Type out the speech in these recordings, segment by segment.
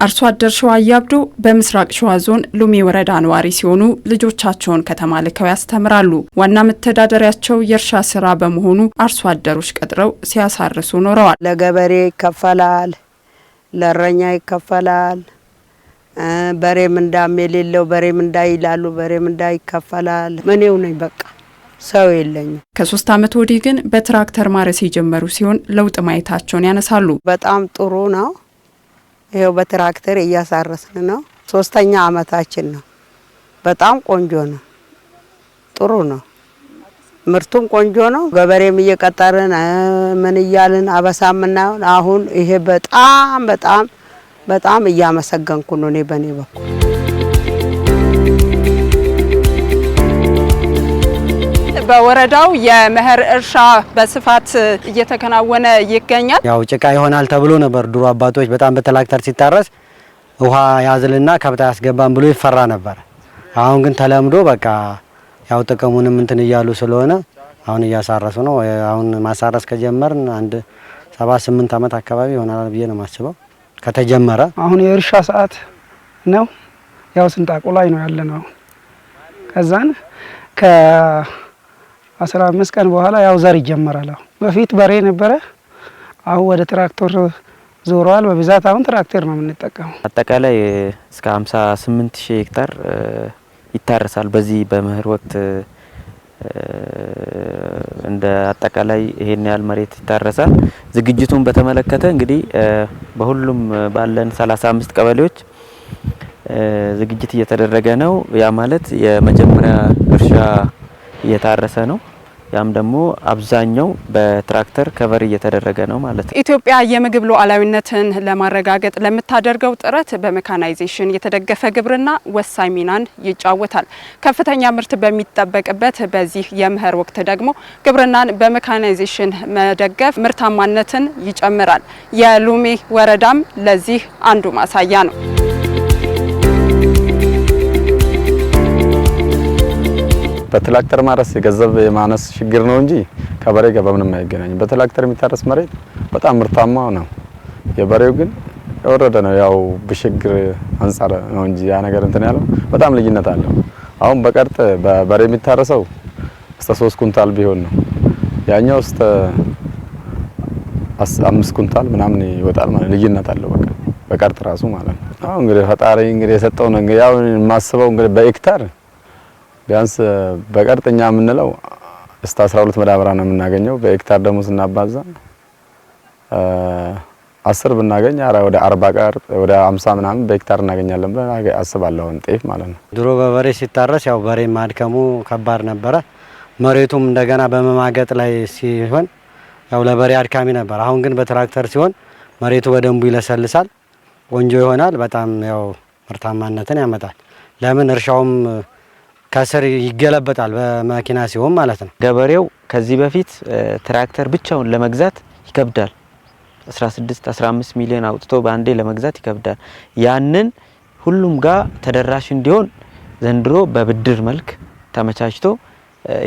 አርሶ አደር ሸዋዬ አብዶ በምስራቅ ሸዋ ዞን ሉሜ ወረዳ ነዋሪ ሲሆኑ ልጆቻቸውን ከተማ ልከው ያስተምራሉ። ዋና መተዳደሪያቸው የእርሻ ስራ በመሆኑ አርሶ አደሮች ቀጥረው ሲያሳርሱ ኖረዋል። ለገበሬ ይከፈላል፣ ለእረኛ ይከፈላል። በሬም እንዳም የሌለው በሬም እንዳይላሉ በሬም እንዳይከፈላል። ምኔው ነኝ በቃ ሰው የለኝም። ከ3 ዓመት ወዲህ ግን በትራክተር ማረስ የጀመሩ ሲሆን ለውጥ ማየታቸውን ያነሳሉ። በጣም ጥሩ ነው። ይሄው በትራክተር እያሳረስን ነው። 3ኛ ዓመታችን ነው። በጣም ቆንጆ ነው። ጥሩ ነው። ምርቱም ቆንጆ ነው። ገበሬም እየቀጠርን ምን እያልን አበሳምና አሁን ይሄ በጣም እያመሰገንኩ ነው እኔ በኔ በኩል። በወረዳው የመኸር እርሻ በስፋት እየተከናወነ ይገኛል። ያው ጭቃ ይሆናል ተብሎ ነበር ድሮ አባቶች በጣም በትራክተር ሲታረስ ውሃ ያዝልና ከብት ያስገባን ብሎ ይፈራ ነበር። አሁን ግን ተለምዶ በቃ ያው ጥቅሙንም እንትን እያሉ ስለሆነ አሁን እያሳረሱ ነው። አሁን ማሳረስ ከጀመርን አንድ 7-8 ዓመት አካባቢ ይሆናል ብዬ ነው ማስበው ከተጀመረ። አሁን የእርሻ ሰዓት ነው። ያው ስንጣቆ ላይ ነው ያለነው። ከዛን ከ15 ቀን በኋላ ያው ዘር ይጀመራል። በፊት በሬ ነበረ፣ አሁን ወደ ትራክተር ዞሯል። በብዛት አሁን ትራክተር ነው የምንጠቀመው። አጠቃላይ እስከ 58000 ሄክታር ይታረሳል በዚህ በመኸር ወቅት። እንደ አጠቃላይ ይሄን ያህል መሬት ይታረሳል። ዝግጅቱን በተመለከተ እንግዲህ በሁሉም ባለን 35 ቀበሌዎች ዝግጅት እየተደረገ ነው። ያ ማለት የመጀመሪያ እርሻ እየታረሰ ነው። ያም ደግሞ አብዛኛው በትራክተር ከቨር እየተደረገ ነው ማለት ነው። ኢትዮጵያ የምግብ ሉዓላዊነትን ለማረጋገጥ ለምታደርገው ጥረት በሜካናይዜሽን የተደገፈ ግብርና ወሳኝ ሚናን ይጫወታል። ከፍተኛ ምርት በሚጠበቅበት በዚህ የመኸር ወቅት ደግሞ ግብርናን በሜካናይዜሽን መደገፍ ምርታማነትን ይጨምራል። የሉሜ ወረዳም ለዚህ አንዱ ማሳያ ነው። በትራክተር ማረስ የገንዘብ የማነስ ችግር ነው እንጂ ከበሬ ጋር በምንም አይገናኝም። በትራክተር የሚታረስ መሬት በጣም ምርታማ ነው። የበሬው ግን የወረደ ነው። ያው በችግር አንፃር ነው እንጂ ያ ነገር እንትን ያለው በጣም ልዩነት አለው። አሁን በቀርጥ በበሬ የሚታረሰው እስከ 3 ኩንታል ቢሆን ነው። ያኛው እስከ 5 ኩንታል ምናምን ይወጣል ማለት ልዩነት አለው በቀርጥ ራሱ ማለት ነው። አሁን እንግዲህ ፈጣሪ እንግዲህ የሰጠው ነገር ያው ማስበው እንግዲህ በሄክታር ቢያንስ በቀርጥኛ የምንለው እስከ 12 መዳበሪያ ነው የምናገኘው። በሄክታር ደግሞ ስናባዛ 10 ብናገኝ ወደ 40 ቀርጥ ወደ 50 ምናምን በሄክታር እናገኛለን ብለን አስባለሁ። ጤፍ ማለት ነው። ድሮ በበሬ ሲታረስ ያው በሬ ማድከሙ ከባድ ነበረ። መሬቱም እንደገና በመማገጥ ላይ ሲሆን ያው ለበሬ አድካሚ ነበር። አሁን ግን በትራክተር ሲሆን መሬቱ በደንቡ ይለሰልሳል፣ ቆንጆ ይሆናል። በጣም ያው ምርታማነትን ያመጣል። ለምን እርሻውም ከስር ይገለበጣል በመኪና ሲሆን ማለት ነው። ገበሬው ከዚህ በፊት ትራክተር ብቻውን ለመግዛት ይከብዳል። 16-15 ሚሊዮን አውጥቶ በአንዴ ለመግዛት ይከብዳል። ያንን ሁሉም ጋር ተደራሽ እንዲሆን ዘንድሮ በብድር መልክ ተመቻችቶ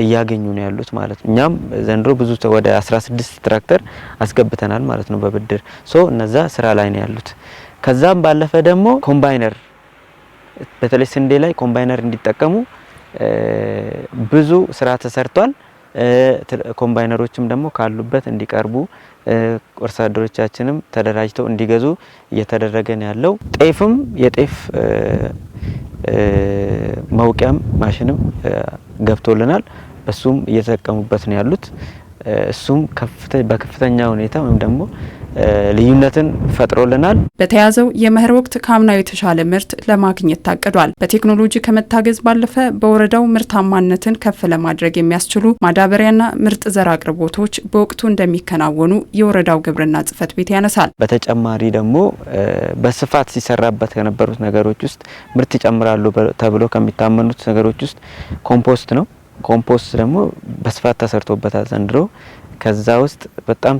እያገኙ ነው ያሉት ማለት ነው። እኛም ዘንድሮ ብዙ ወደ 16 ትራክተር አስገብተናል ማለት ነው በብድር እነዛ ስራ ላይ ነው ያሉት። ከዛም ባለፈ ደግሞ ኮምባይነር በተለይ ስንዴ ላይ ኮምባይነር እንዲጠቀሙ ብዙ ስራ ተሰርቷል። ኮምባይነሮችም ደግሞ ካሉበት እንዲቀርቡ አርሶ አደሮቻችንም ተደራጅተው እንዲገዙ እየተደረገ ነው ያለው። ጤፍም የጤፍ መውቂያም ማሽንም ገብቶልናል። በሱም እየተጠቀሙበት ነው ያሉት። እሱም በከፍተኛ ሁኔታ ወይም ደግሞ ልዩነትን ፈጥሮልናል። በተያዘው የመኸር ወቅት ከአምናው የተሻለ ምርት ለማግኘት ታቅዷል። በቴክኖሎጂ ከመታገዝ ባለፈ በወረዳው ምርታማነትን ከፍ ለማድረግ የሚያስችሉ ማዳበሪያና ምርጥ ዘር አቅርቦቶች በወቅቱ እንደሚከናወኑ የወረዳው ግብርና ጽሕፈት ቤት ያነሳል። በተጨማሪ ደግሞ በስፋት ሲሰራበት ከነበሩት ነገሮች ውስጥ ምርት ይጨምራሉ ተብሎ ከሚታመኑት ነገሮች ውስጥ ኮምፖስት ነው። ኮምፖስት ደግሞ በስፋት ተሰርቶበታል ዘንድሮ። ከዛ ውስጥ በጣም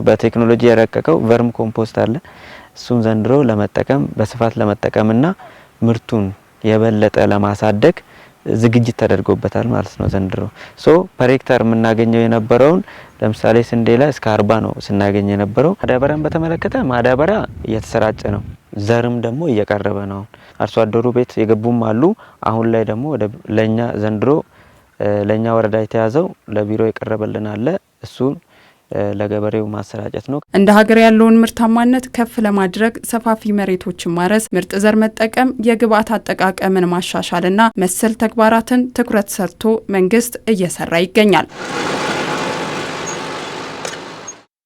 በቴክኖሎጂ የረቀቀው ቨርም ኮምፖስት አለ። እሱም ዘንድሮ ለመጠቀም በስፋት ለመጠቀምና ምርቱን የበለጠ ለማሳደግ ዝግጅት ተደርጎበታል ማለት ነው ዘንድሮ። ፐር ሄክታር የምናገኘው የነበረውን ለምሳሌ ስንዴ ላይ እስከ 40 ነው ስናገኝ የነበረው። ማዳበሪያን በተመለከተ ማዳበሪያ እየተሰራጨ ነው። ዘርም ደግሞ እየቀረበ ነው። አርሶ አደሩ ቤት የገቡም አሉ። አሁን ላይ ደግሞ ለኛ ዘንድሮ ለኛ ወረዳ የተያዘው ለቢሮ የቀረበልን አለ። እሱን ለገበሬው ማሰራጨት ነው። እንደ ሀገር ያለውን ምርታማነት ከፍ ለማድረግ ሰፋፊ መሬቶችን ማረስ፣ ምርጥ ዘር መጠቀም፣ የግብዓት አጠቃቀምን ማሻሻልና መሰል ተግባራትን ትኩረት ሰጥቶ መንግስት እየሰራ ይገኛል።